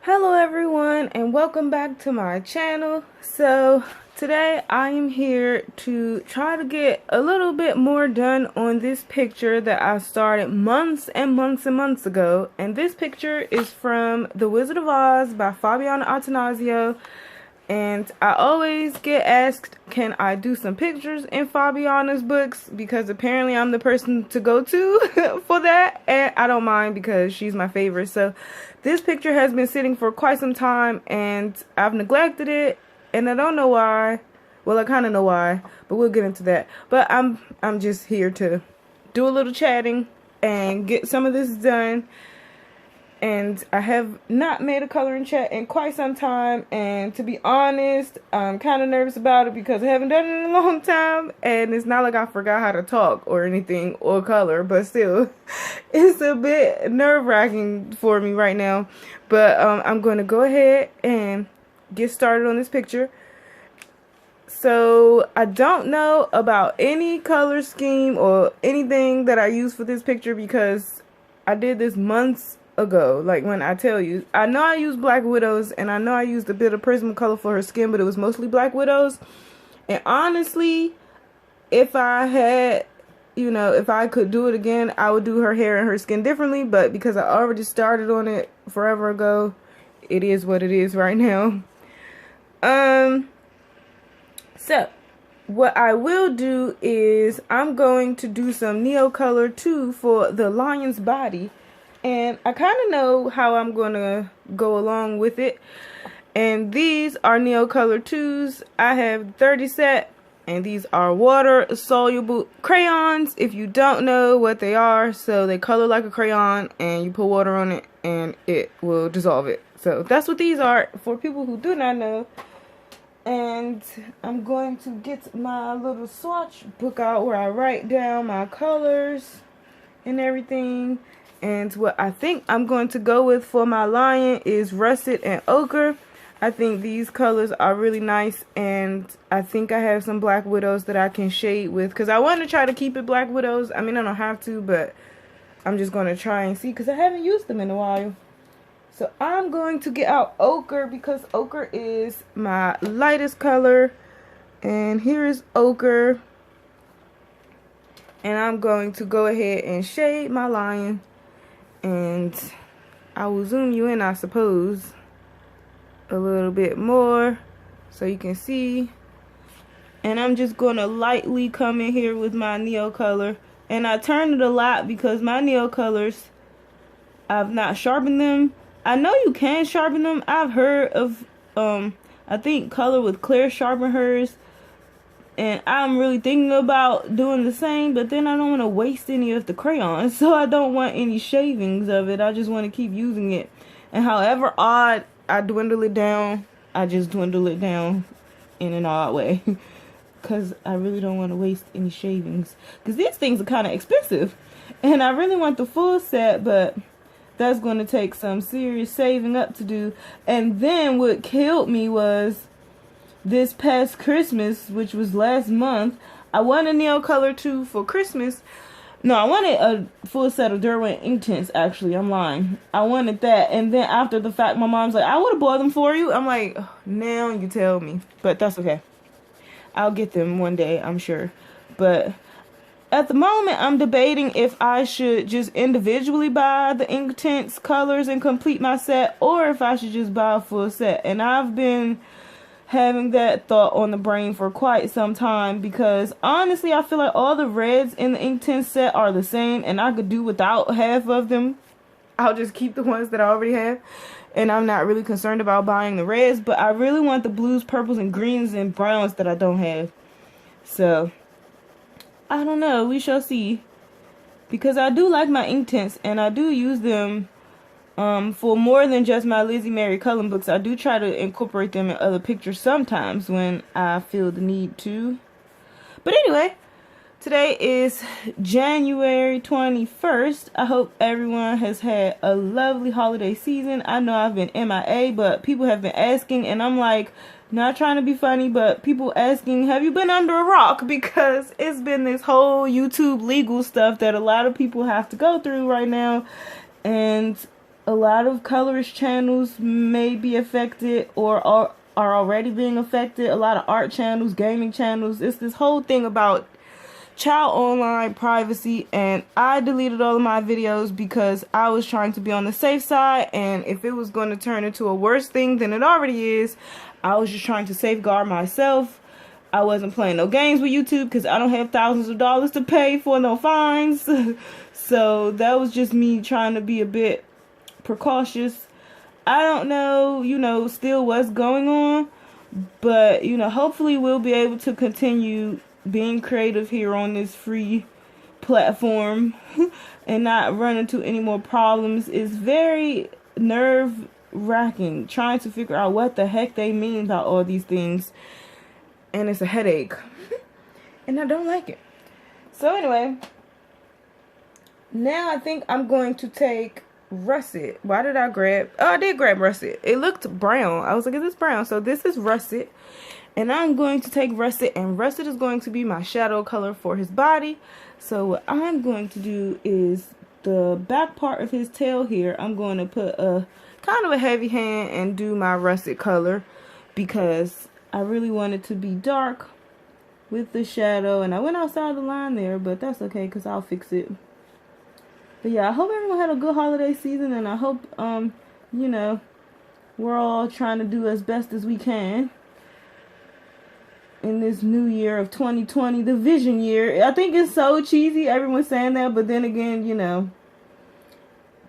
Hello everyone and welcome back to my channel. So today I am here to try to get a little bit more done on this picture that I started months and months and months ago. And this picture is from The Wizard of Oz by Fabiana Attanasio. And I always get asked, can I do some pictures in Fabiana's books? Because apparently I'm the person to go to for that. And I don't mind because she's my favorite. So this picture has been sitting for quite some time and I've neglected it. And I don't know why. Well, I kind of know why, but we'll get into that. But I'm just here to do a little chatting and get some of this done. And I have not made a coloring chat in quite some time, and to be honest, I'm kind of nervous about it because I haven't done it in a long time, and it's not like I forgot how to talk or anything or color, but still, it's a bit nerve-wracking for me right now. But I'm going to go ahead and get started on this picture. So I don't know about any color scheme or anything that I use for this picture because I did this months ago. Like, when I tell you, I know I used Black Widows and I know I used a bit of Prism color for her skin, but it was mostly Black Widows. And honestly, if I had, if I could do it again, I would do her hair and her skin differently. But because I already started on it forever ago, it is what it is right now. So what I will do is I'm going to do some neocolor too for the lion's body. And I kind of know how I'm going to go along with it. And these are neocolor 2s. I have 30 set. And these are water soluble crayons. If you don't know what they are. So they color like a crayon. And you put water on it. And it will dissolve it. So that's what these are for people who do not know. And I'm going to get my little swatch book out where I write down my colors and everything. And what I think I'm going to go with for my lion is Russet and Ochre. I think these colors are really nice, and I think I have some Black Widows that I can shade with. Because I want to try to keep it Black Widows. I mean, I don't have to, but I'm just going to try and see because I haven't used them in a while. So I'm going to get out Ochre because Ochre is my lightest color. And here is Ochre. And I'm going to go ahead and shade my lion. And I will zoom you in, I suppose, a little bit more so you can see. And I'm just going to lightly come in here with my neocolor. And I turn it a lot because my neocolors, I've not sharpened them. I know you can sharpen them. I've heard of, I think Color with Claire sharpen hers. And I'm really thinking about doing the same, but then I don't want to waste any of the crayons. So I don't want any shavings of it. I just want to keep using it. And however odd I dwindle it down, I just dwindle it down in an odd way. Because I really don't want to waste any shavings. Because these things are kind of expensive. And I really want the full set, but that's going to take some serious saving up to do. And then what killed me was this past Christmas, which was last month, I wanted a neocolor 2 for Christmas. No, I wanted a full set of Derwent ink tints, actually. I'm lying. I wanted that. And then after the fact, my mom's like, I would have bought them for you. I'm like, oh, now you tell me. But that's okay. I'll get them one day, I'm sure. But at the moment, I'm debating if I should just individually buy the ink tints, colors, and complete my set. Or if I should just buy a full set. And I've been having that thought on the brain for quite some time because honestly I feel like all the reds in the ink tint set are the same and I could do without half of them. I'll just keep the ones that I already have and I'm not really concerned about buying the reds, but I really want the blues, purples, and greens and browns that I don't have. So I don't know, we shall see, because I do like my ink tints and I do use them for more than just my Lizzie Mary coloring books. I do try to incorporate them in other pictures sometimes when I feel the need to. But anyway, today is January 21st. I hope everyone has had a lovely holiday season. I know I've been MIA, but people have been asking, and I'm like, not trying to be funny, but people asking, have you been under a rock? Because it's been this whole YouTube legal stuff that a lot of people have to go through right now. And a lot of colorist channels may be affected or are already being affected. A lot of art channels, gaming channels. It's this whole thing about child online privacy, and I deleted all of my videos because I was trying to be on the safe side, and if it was going to turn into a worse thing than it already is, I was just trying to safeguard myself. I wasn't playing no games with YouTube because I don't have thousands of dollars to pay for no fines. So that was just me trying to be a bit precautious. I don't know, still what's going on, but, hopefully we'll be able to continue being creative here on this free platform and not run into any more problems. It's very nerve-wracking trying to figure out what the heck they mean by all these things, and it's a headache and I don't like it. So anyway, now I think I'm going to take Russet. Why did I grab? Oh, I did grab Russet. It looked brown. I was like, is this brown? So this is Russet. And I'm going to take Russet, and Russet is going to be my shadow color for his body. So what I'm going to do is the back part of his tail here, I'm going to put a kind of a heavy hand and do my Russet color because I really want it to be dark with the shadow. And I went outside the line there, but that's okay because I'll fix it. But yeah, I hope everyone had a good holiday season, and I hope, we're all trying to do as best as we can in this new year of 2020, the vision year. I think it's so cheesy, everyone's saying that, but then again,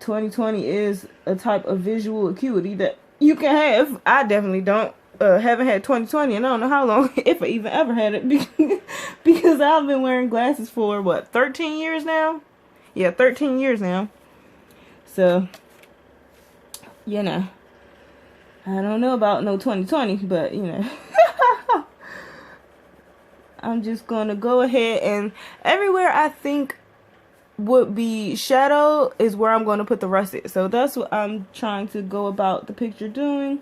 2020 is a type of visual acuity that you can have. I definitely haven't had 2020, and I don't know how long, if I even ever had it, because I've been wearing glasses for, 13 years now? Yeah, 13 years now. So, I don't know about no 2020, but, I'm just going to go ahead and everywhere I think would be shadow is where I'm going to put the russet. So that's what I'm trying to go about the picture doing.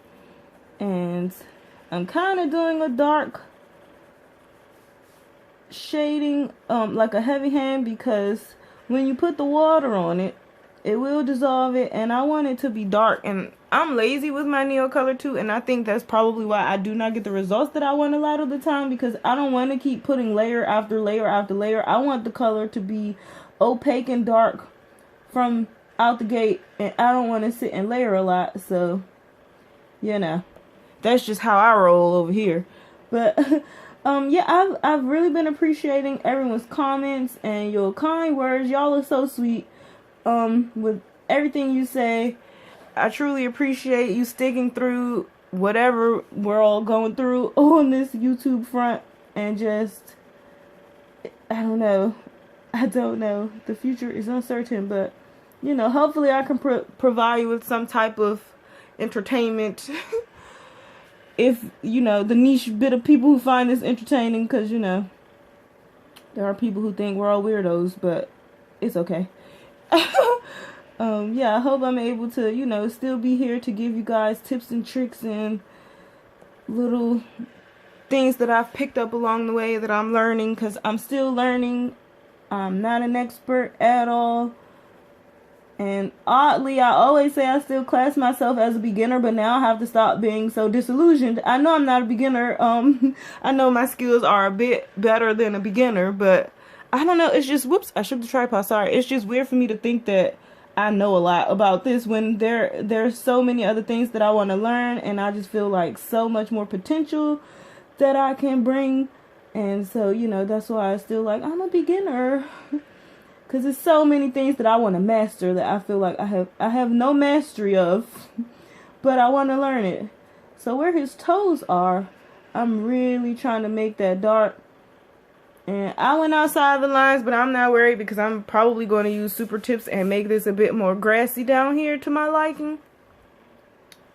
And I'm kind of doing a dark shading, like a heavy hand, because when you put the water on it, it will dissolve it, and I want it to be dark. And I'm lazy with my neocolor too, and I think that's probably why I do not get the results that I want a lot of the time, because I don't want to keep putting layer after layer after layer. I want the color to be opaque and dark from out the gate, and I don't want to sit and layer a lot. So, that's just how I roll over here. But yeah, I've really been appreciating everyone's comments and your kind words. Y'all are so sweet. With everything you say, I truly appreciate you sticking through whatever we're all going through on this YouTube front, and just, I don't know. The future is uncertain, but, hopefully I can provide you with some type of entertainment. If, the niche bit of people who find this entertaining, because, there are people who think we're all weirdos, but it's okay. Yeah, I hope I'm able to, still be here to give you guys tips and tricks and little things that I've picked up along the way that I'm learning, because I'm still learning. I'm not an expert at all. And oddly, I always say I still class myself as a beginner, but now I have to stop being so disillusioned. I know I'm not a beginner. I know my skills are a bit better than a beginner, but I don't know. It's just, whoops, I shook the tripod. Sorry. It's just weird for me to think that I know a lot about this when there's so many other things that I want to learn, and I just feel like so much more potential that I can bring. And so, that's why I still like, I'm a beginner. Because there's so many things that I want to master that I feel like I have no mastery of, but I want to learn it. So where his toes are, I'm really trying to make that dark. And I went outside the lines, but I'm not worried because I'm probably going to use super tips and make this a bit more grassy down here to my liking.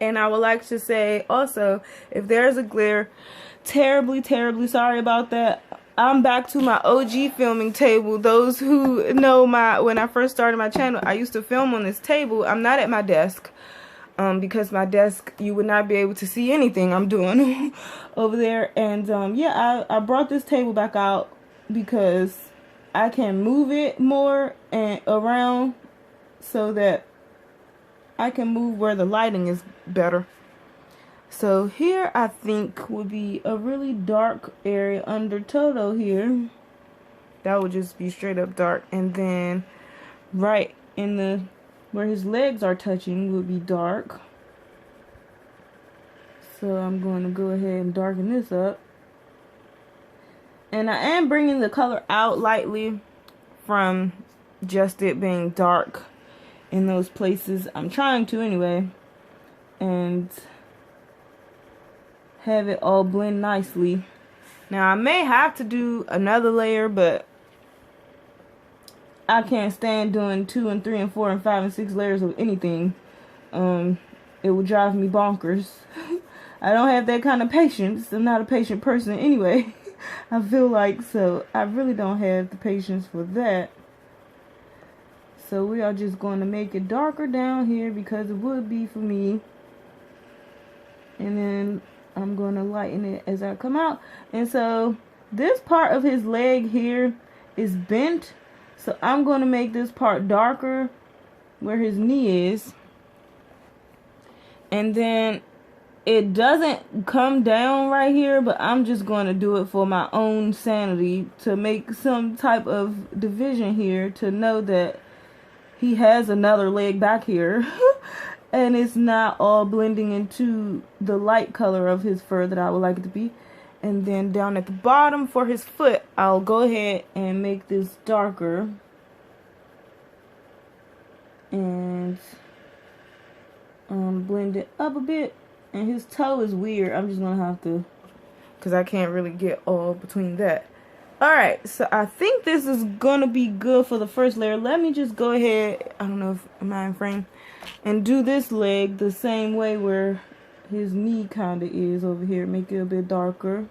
And I would like to say also, if there's a glare, terribly, terribly sorry about that. I'm back to my OG filming table. Those who know when I first started my channel, I used to film on this table. I'm not at my desk, because my desk, you would not be able to see anything I'm doing over there. And yeah, I brought this table back out because I can move it more and around so that I can move where the lighting is better. So here I think would be a really dark area under Toto here. That would just be straight up dark. And then right in the where his legs are touching would be dark. So I'm going to go ahead and darken this up. And I am bringing the color out lightly from just it being dark in those places. I'm trying to anyway. And have it all blend nicely. Now I may have to do another layer, but I can't stand doing 2 and 3 and 4 and 5 and 6 layers of anything. It would drive me bonkers. I don't have that kind of patience. I'm not a patient person anyway. I feel like, so I really don't have the patience for that. So we are just going to make it darker down here because it would be for me. And then I'm going to lighten it as I come out. And so this part of his leg here is bent. So I'm going to make this part darker where his knee is. And then it doesn't come down right here, but I'm just going to do it for my own sanity to make some type of division here to know that he has another leg back here. And it's not all blending into the light color of his fur that I would like it to be. And then down at the bottom for his foot, I'll go ahead and make this darker. And blend it up a bit. And his toe is weird. I'm just going to have to, because I can't really get all between that. Alright, so I think this is going to be good for the first layer. Let me just go ahead, I don't know if am I in frame, and do this leg the same way where his knee kind of is over here. Make it a bit darker.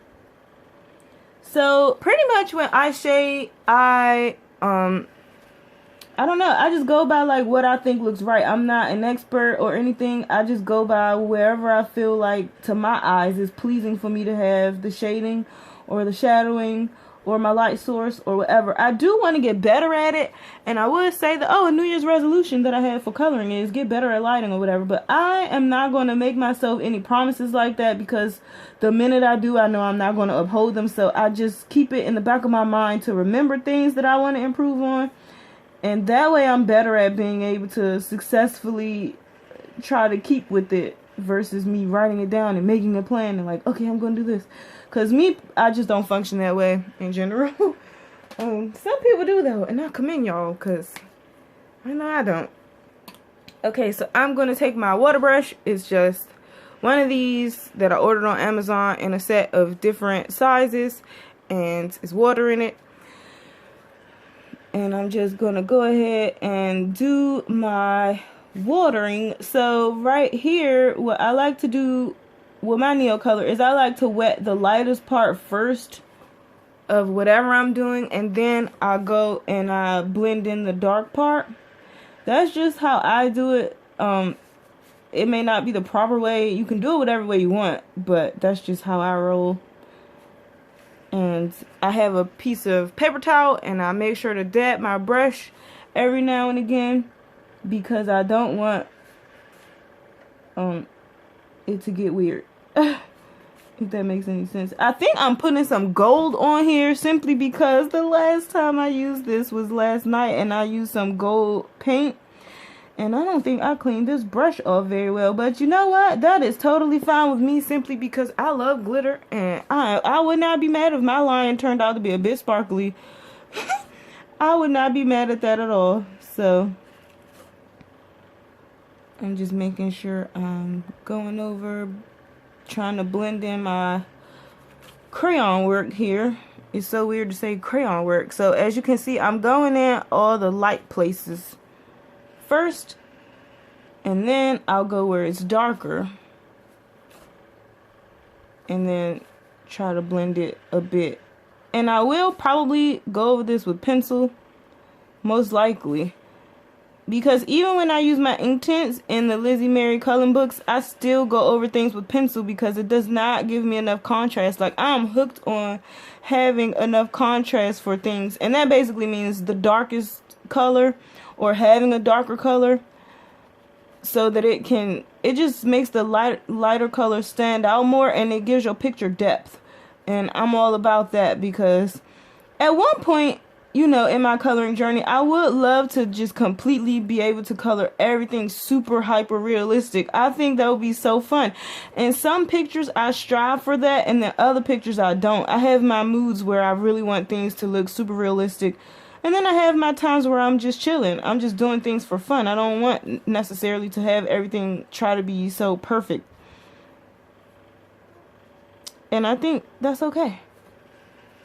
So pretty much when I shade, I don't know. I just go by like what I think looks right. I'm not an expert or anything. I just go by wherever I feel like to my eyes is pleasing for me to have the shading or the shadowing or my light source or whatever. I do want to get better at it. And I would say that, a New Year's resolution that I had for coloring is get better at lighting or whatever. But I am not going to make myself any promises like that because the minute I do, I know I'm not going to uphold them. So I just keep it in the back of my mind to remember things that I want to improve on. And that way I'm better at being able to successfully try to keep with it versus me writing it down and making a plan and like, okay, I'm going to do this. Because I just don't function that way in general. Some people do though, and I commend y'all because I know I don't. Okay, so I'm going to take my water brush. It's just one of these that I ordered on Amazon in a set of different sizes, and it's water in it. And I'm just going to go ahead and do my watering. So right here, what I like to do with my neocolor is I like to wet the lightest part first of whatever I'm doing. And then I go and I blend in the dark part. That's just how I do it. It may not be the proper way. You can do it whatever way you want. But that's just how I roll. And I have a piece of paper towel and I make sure to dab my brush every now and again because I don't want it to get weird. If that makes any sense. I think I'm putting some gold on here simply because the last time I used this was last night and I used some gold paint. And I don't think I cleaned this brush off very well. But you know what? That is totally fine with me simply because I love glitter. And I would not be mad if my line turned out to be a bit sparkly. I would not be mad at that at all. So I'm just making sure I'm going over, trying to blend in my crayon work here. It's so weird to say crayon work. So as you can see, I'm going in all the light places first, and then I'll go where it's darker and then try to blend it a bit. And I will probably go over this with pencil, most likely, because even when I use my Inktense in the Lizzie Mary coloring books, I still go over things with pencil because it does not give me enough contrast. Like, I'm hooked on having enough contrast for things, and that basically means the darkest color or having a darker color so that it just makes the lighter colors stand out more, and it gives your picture depth. And I'm all about that, because at one point, you know, in my coloring journey, I would love to just completely be able to color everything super hyper realistic. I think that would be so fun. In some pictures I strive for that, and then other pictures I don't. I have my moods where I really want things to look super realistic, and then I have my times where I'm just chilling. I'm just doing things for fun. I don't want necessarily to have everything try to be so perfect. And I think that's okay.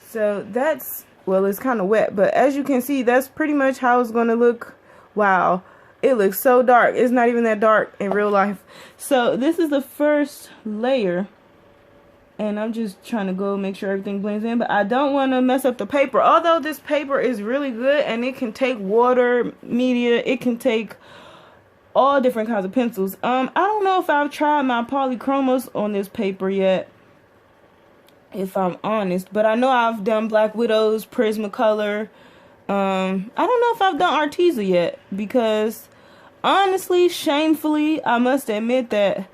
So that's, well, it's kind of wet, but as you can see, that's pretty much how it's going to look. Wow, it looks so dark. It's not even that dark in real life. So this is the first layer, and I'm just trying to go make sure everything blends in, but I don't want to mess up the paper. Although this paper is really good, and it can take water media, it can take all different kinds of pencils. I don't know if I've tried my polychromos on this paper yet, if I'm honest, but I know I've done Black Widows, Prismacolor. I don't know if I've done Arteza yet, because honestly, shamefully, I must admit that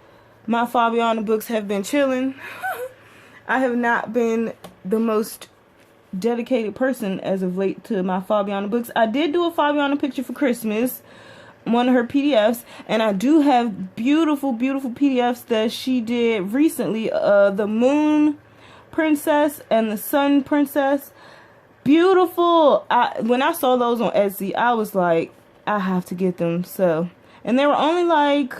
my Fabiana books have been chilling. I have not been the most dedicated person as of late to my Fabiana books. I did do a Fabiana picture for Christmas, one of her PDFs, and I do have beautiful, beautiful PDFs that she did recently. The Moon Princess and the Sun Princess, beautiful. When I saw those on Etsy, I was like, I have to get them. So, and they were only like,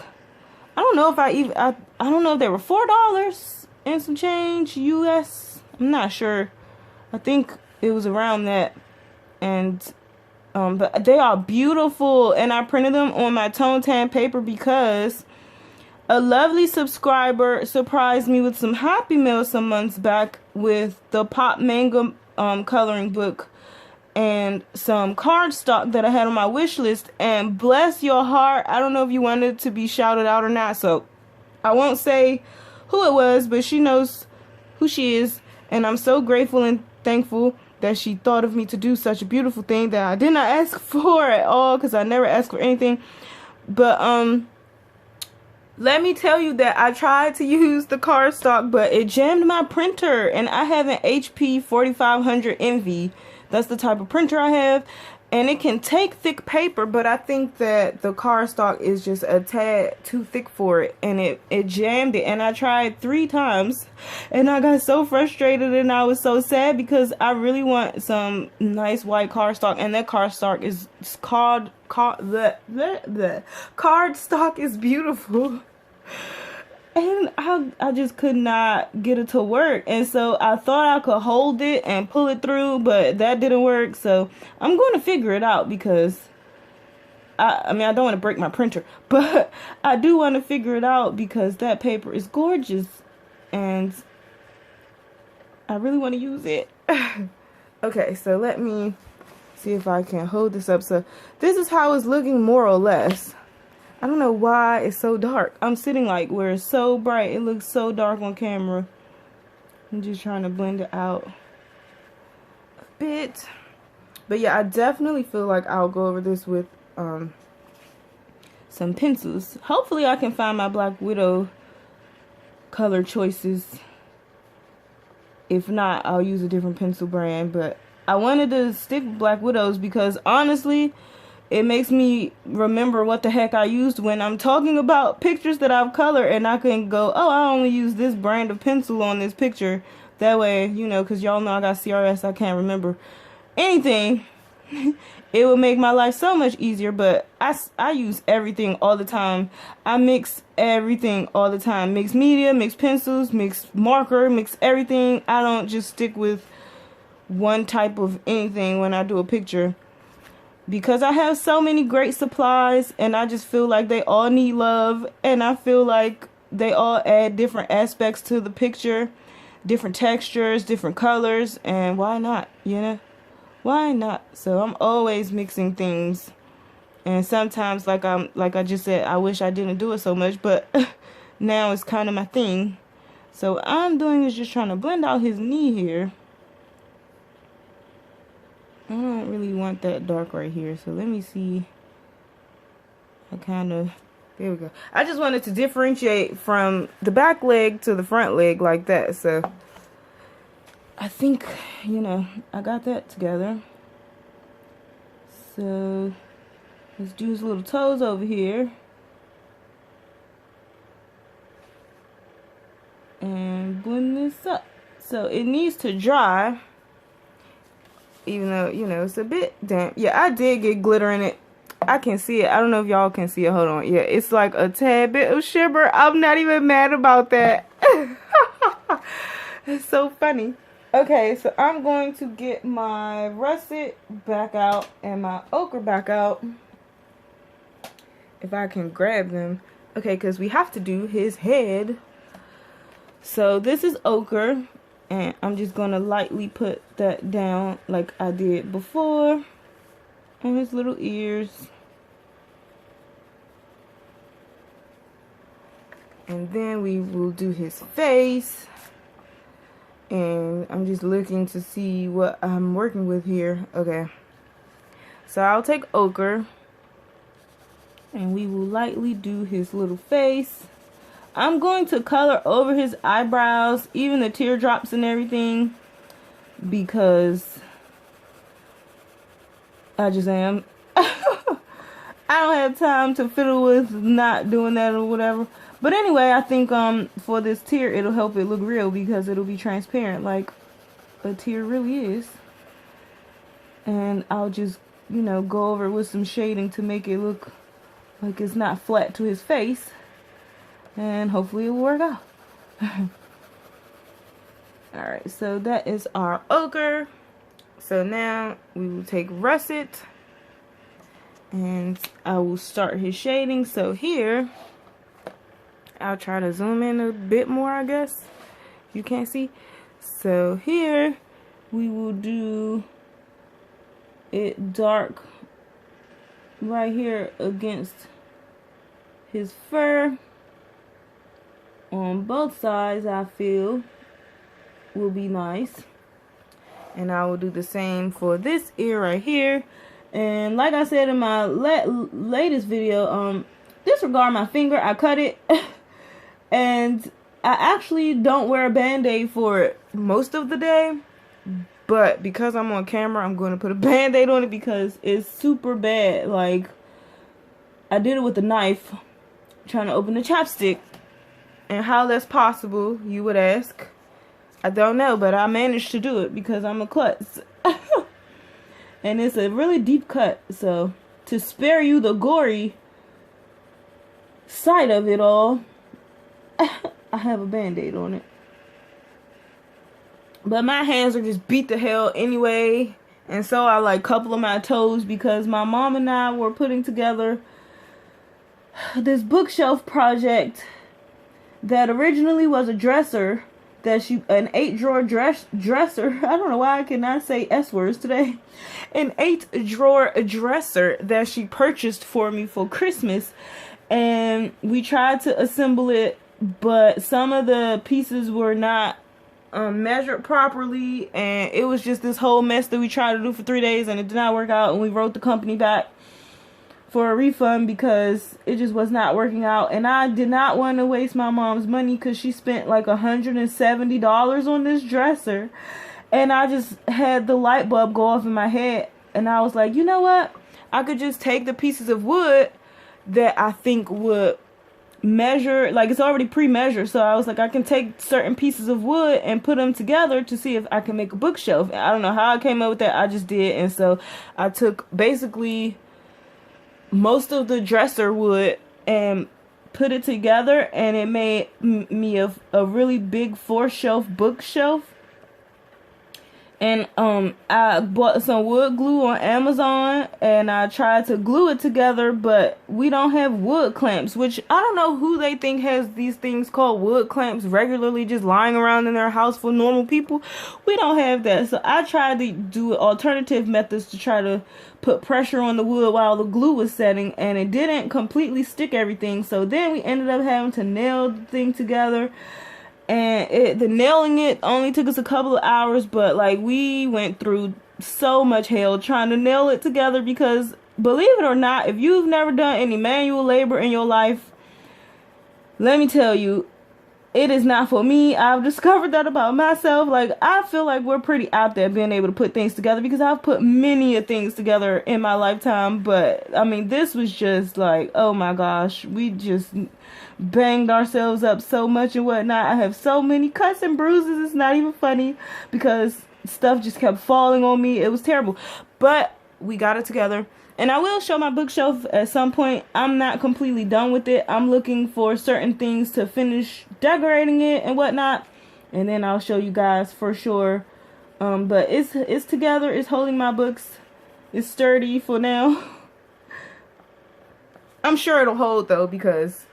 I don't know if I don't know if they were $4 and some change US. I'm not sure. I think it was around that. And but they are beautiful, and I printed them on my tone tan paper because a lovely subscriber surprised me with some Happy Meal some months back with the Pop Manga coloring book and some cardstock that I had on my wish list. And bless your heart, I don't know if you wanted to be shouted out or not, so I won't say who it was, but she knows who she is, and I'm so grateful and thankful that she thought of me to do such a beautiful thing that I did not ask for at all, because I never asked for anything. But let me tell you that I tried to use the cardstock, but it jammed my printer, and I have an HP 4500 Envy. That's the type of printer I have, and it can take thick paper, but I think that the cardstock is just a tad too thick for it, and it jammed it. And I tried 3 times, and I got so frustrated, and I was so sad because I really want some nice white cardstock, and that cardstock is the cardstock is beautiful. And I just could not get it to work. And so I thought I could hold it and pull it through, but that didn't work. So I'm going to figure it out, because I mean, I don't want to break my printer, but I do want to figure it out because that paper is gorgeous and I really want to use it. Okay, so let me see if I can hold this up. So this is how it's looking, more or less. I don't know why it's so dark. I'm sitting like where it's so bright. It looks so dark on camera. I'm just trying to blend it out a bit. But yeah, I definitely feel like I'll go over this with some pencils. Hopefully I can find my Black Widow color choices. If not, I'll use a different pencil brand. But I wanted to stick with Black Widows because honestly, it makes me remember what the heck I used when I'm talking about pictures that I've colored, and I can go, oh, I only use this brand of pencil on this picture. That way, you know, because y'all know I got CRS, I can't remember anything. It would make my life so much easier, but I use everything all the time. I mix everything all the time. Mix media, mix pencils, mix marker, mix everything. I don't just stick with one type of anything when I do a picture. Because I have so many great supplies, and I just feel like they all need love, and I feel like they all add different aspects to the picture, different textures, different colors, and why not, you know? Why not? So I'm always mixing things, and sometimes, like I just said, I wish I didn't do it so much, but now it's kind of my thing. So what I'm doing is just trying to blend out his knee here. I don't really want that dark right here, so let me see. I kind of There we go. I just wanted to differentiate from the back leg to the front leg like that. So I think, you know, I got that together. So let's do his little toes over here. And blend this up. So it needs to dry. Even though, you know, it's a bit damp. Yeah, I did get glitter in it. I can see it. I don't know if y'all can see it. Hold on. Yeah, it's like a tad bit of shimmer. I'm not even mad about that. It's so funny. Okay, so I'm going to get my Russet back out and my Ochre back out. If I can grab them. Okay, because we have to do his head. So this is Ochre. And I'm just going to lightly put that down like I did before. On his little ears. And then we will do his face. And I'm just looking to see what I'm working with here. Okay. So I'll take Ochre. And we will lightly do his little face. I'm going to color over his eyebrows, even the teardrops and everything, because I just am. I don't have time to fiddle with not doing that or whatever. But anyway, I think for this tear, it'll help it look real because it'll be transparent like a tear really is. And I'll just, you know, go over it with some shading to make it look like it's not flat to his face. And hopefully it will work out. Alright, so that is our Ochre. So now we will take Russet. And I will start his shading. So here, I'll try to zoom in a bit more, I guess. You can't see. So here, we will do it dark right here against his fur. On both sides, I feel will be nice. And I will do the same for this ear right here. And like I said in my latest video, disregard my finger. I cut it. And I actually don't wear a band-aid for it most of the day. But because I'm on camera, I'm going to put a band-aid on it because it's super bad. Like, I did it with a knife trying to open the chapstick. And how that's possible, you would ask. I don't know, but I managed to do it because I'm a klutz. And it's a really deep cut. So, to spare you the gory side of it all, I have a band-aid on it. But my hands are just beat to hell anyway. And so I like couple of my toes because my mom and I were putting together this bookshelf project that originally was a dresser that an 8-drawer dresser. I don't know why I cannot say S words today. An 8-drawer dresser that she purchased for me for Christmas. And we tried to assemble it, but some of the pieces were not measured properly. And it was just this whole mess that we tried to do for 3 days and it did not work out. And we wrote the company back for a refund because it just was not working out. And I did not want to waste my mom's money because she spent like $170 on this dresser. And I just had the light bulb go off in my head. And I was like, you know what? I could just take the pieces of wood that I think would measure, like it's already pre-measured. So I was like, I can take certain pieces of wood and put them together to see if I can make a bookshelf. I don't know how I came up with that. I just did. And so I took basically most of the dresser wood and put it together, and it made me a really big 4-shelf bookshelf. And I bought some wood glue on Amazon and I tried to glue it together, but we don't have wood clamps, which I don't know who they think has these things called wood clamps regularly just lying around in their house for normal people. We don't have that. So I tried to do alternative methods to try to put pressure on the wood while the glue was setting, and it didn't completely stick everything. So then we ended up having to nail the thing together. And the nailing it only took us a couple of hours, but like we went through so much hell trying to nail it together because, believe it or not, if you've never done any manual labor in your life, let me tell you, it is not for me. I've discovered that about myself. Like, I feel like we're pretty out there being able to put things together, because I've put many of things together in my lifetime. But I mean, this was just like, oh my gosh, we just banged ourselves up so much and whatnot. I have so many cuts and bruises. It's not even funny, because stuff just kept falling on me. It was terrible, but we got it together. And I will show my bookshelf at some point. I'm not completely done with it. I'm looking for certain things to finish decorating it and whatnot, and then I'll show you guys for sure. But it's together. It's holding my books. It's sturdy for now. I'm sure it'll hold though, because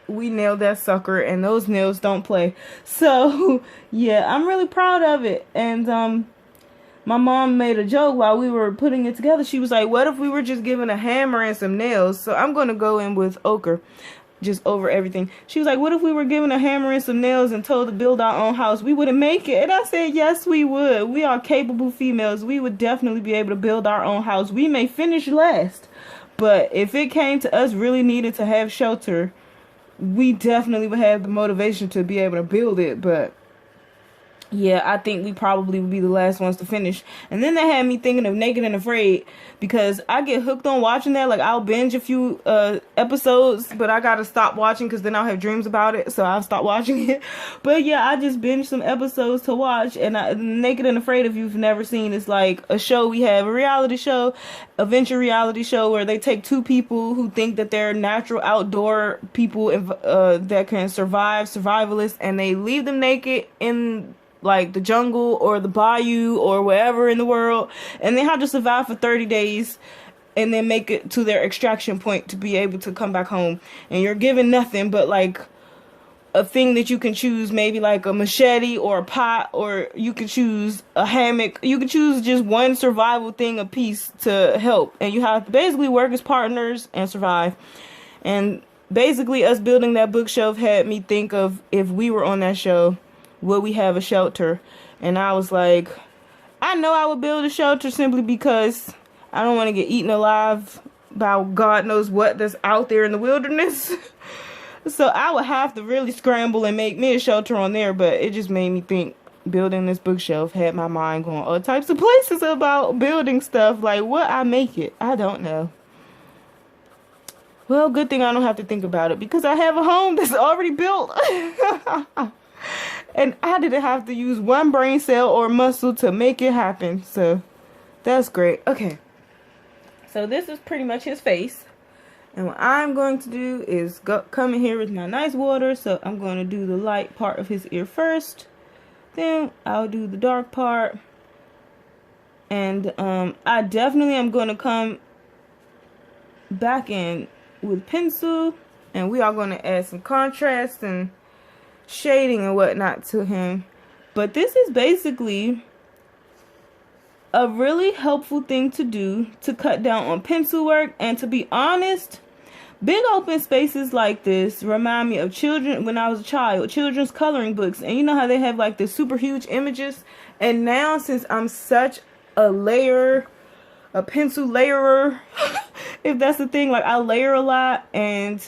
we nailed that sucker, and those nails don't play. So yeah, I'm really proud of it. And my mom made a joke while we were putting it together. She was like, what if we were just given a hammer and some nails? So I'm going to go in with ochre just over everything. She was like, what if we were given a hammer and some nails and told to build our own house? We wouldn't make it. And I said, yes, we would. We are capable females. We would definitely be able to build our own house. We may finish last, but if it came to us really needing to have shelter, we definitely would have the motivation to be able to build it. But yeah, I think we probably would be the last ones to finish. And then that had me thinking of Naked and Afraid, because I get hooked on watching that. Like, I'll binge a few episodes, but I gotta stop watching because then I'll have dreams about it, so I'll stop watching it. But yeah, I just binged some episodes to watch. And Naked and Afraid, if you've never seen, is like a show we have, a reality show, a venture reality show, where they take two people who think that they're natural outdoor people that can survivalists, and they leave them naked in like the jungle or the bayou or wherever in the world, and they have to survive for 30 days and then make it to their extraction point to be able to come back home. And you're given nothing but like a thing that you can choose, maybe like a machete or a pot, or you can choose a hammock. You can choose just one survival thing a piece to help, and you have to basically work as partners and survive. And basically us building that bookshelf had me think of, if we were on that show, would we have a shelter? And I was like, I know I would build a shelter, simply because I don't want to get eaten alive by God knows what that's out there in the wilderness. So I would have to really scramble and make me a shelter on there. But it just made me think, building this bookshelf had my mind going all types of places about building stuff. Like, what I make it, I don't know. Well, good thing I don't have to think about it, because I have a home that's already built. And I didn't have to use one brain cell or muscle to make it happen. So that's great. Okay. So this is pretty much his face. And what I'm going to do is come in here with my nice water. So I'm going to do the light part of his ear first. Then I'll do the dark part. And I definitely am going to come back in with pencil. And we are going to add some contrast and shading and whatnot to him. But this is basically a really helpful thing to do to cut down on pencil work. And to be honest, big open spaces like this remind me of children when I was a child, children's coloring books. And you know how they have like the super huge images? And now, since I'm such a pencil layerer, if that's the thing, like I layer a lot, and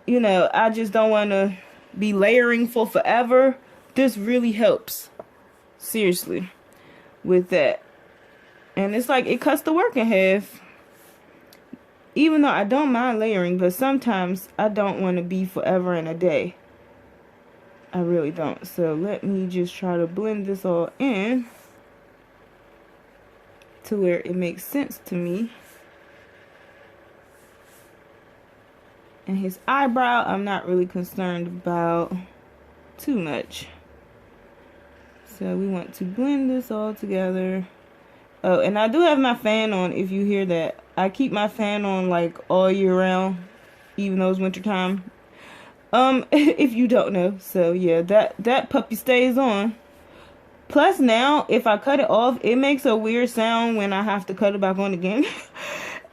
you know, I just don't want to be layering for forever. This really helps, seriously, with that. And it's like it cuts the work in half. Even though I don't mind layering, but sometimes I don't want to be forever in a day. I really don't. So let me just try to blend this all in to where it makes sense to me. And his eyebrow, I'm not really concerned about too much. So we want to blend this all together. Oh, and I do have my fan on, if you hear that. I keep my fan on like all year round, even though it's winter time. If you don't know. So yeah, that puppy stays on. Plus now, if I cut it off, it makes a weird sound when I have to cut it back on again.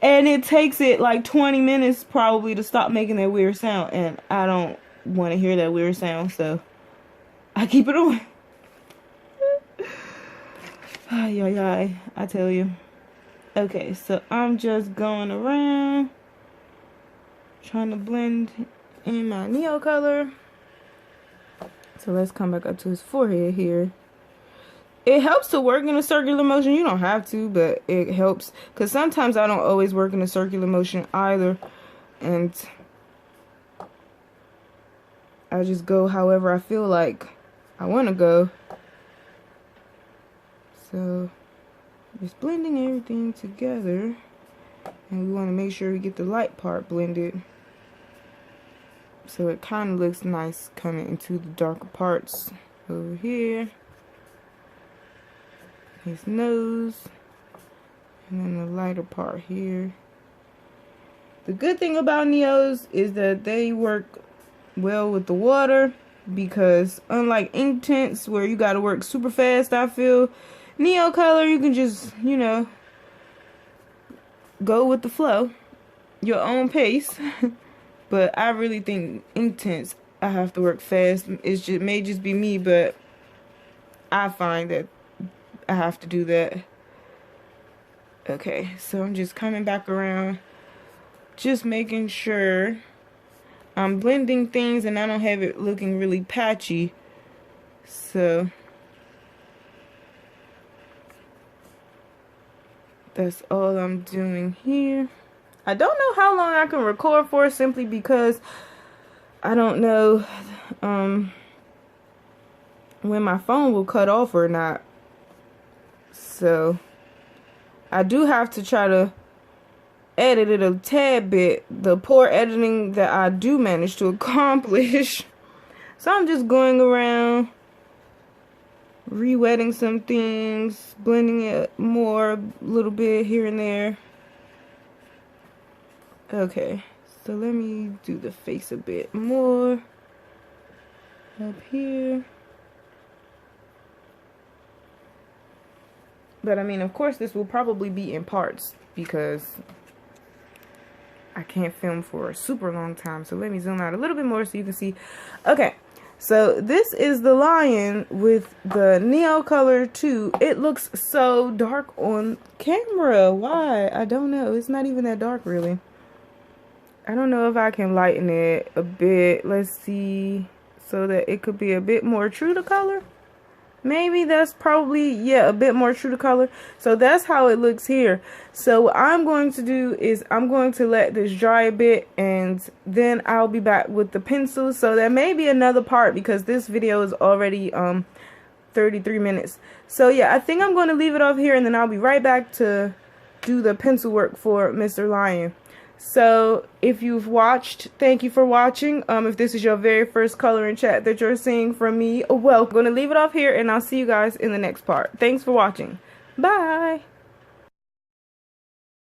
And it takes it like 20 minutes probably to stop making that weird sound. And I don't want to hear that weird sound, so I keep it on. Ay, ay, ay, I tell you. Okay, so I'm just going around trying to blend in my neocolor. So let's come back up to his forehead here. It helps to work in a circular motion. You don't have to, but it helps. Because sometimes I don't always work in a circular motion either. And I just go however I feel like I want to go. So just blending everything together. And we want to make sure we get the light part blended. So it kind of looks nice coming into the darker parts over here. His nose, and then the lighter part here. The good thing about neos is that they work well with the water, because unlike ink tints where you gotta work super fast, I feel, neocolor you can just, you know, go with the flow, your own pace. But I really think ink tints I have to work fast. It may just be me, but I find that I have to do that. Okay, so I'm just coming back around, just making sure I'm blending things and I don't have it looking really patchy. So that's all I'm doing here. I don't know how long I can record for, simply because I don't know when my phone will cut off or not. So I do have to try to edit it a tad bit, the poor editing that I do manage to accomplish. So I'm just going around, re-wetting some things, blending it more a little bit here and there. Okay, so let me do the face a bit more up here. But I mean, of course, this will probably be in parts because I can't film for a super long time. So let me zoom out a little bit more so you can see. Okay, so this is the lion with the neocolor too. It looks so dark on camera. Why? I don't know. It's not even that dark, really. I don't know if I can lighten it a bit. Let's see. So that it could be a bit more true to color. Maybe that's probably, yeah, a bit more true to color. So that's how it looks here. So what I'm going to do is I'm going to let this dry a bit, and then I'll be back with the pencil. So there may be another part because this video is already 33 minutes. So yeah, I think I'm going to leave it off here, and then I'll be right back to do the pencil work for Mr. Lion. So if you've watched, thank you for watching. If this is your very first color in chat that you're seeing from me, well, I'm going to leave it off here, and I'll see you guys in the next part. Thanks for watching. Bye.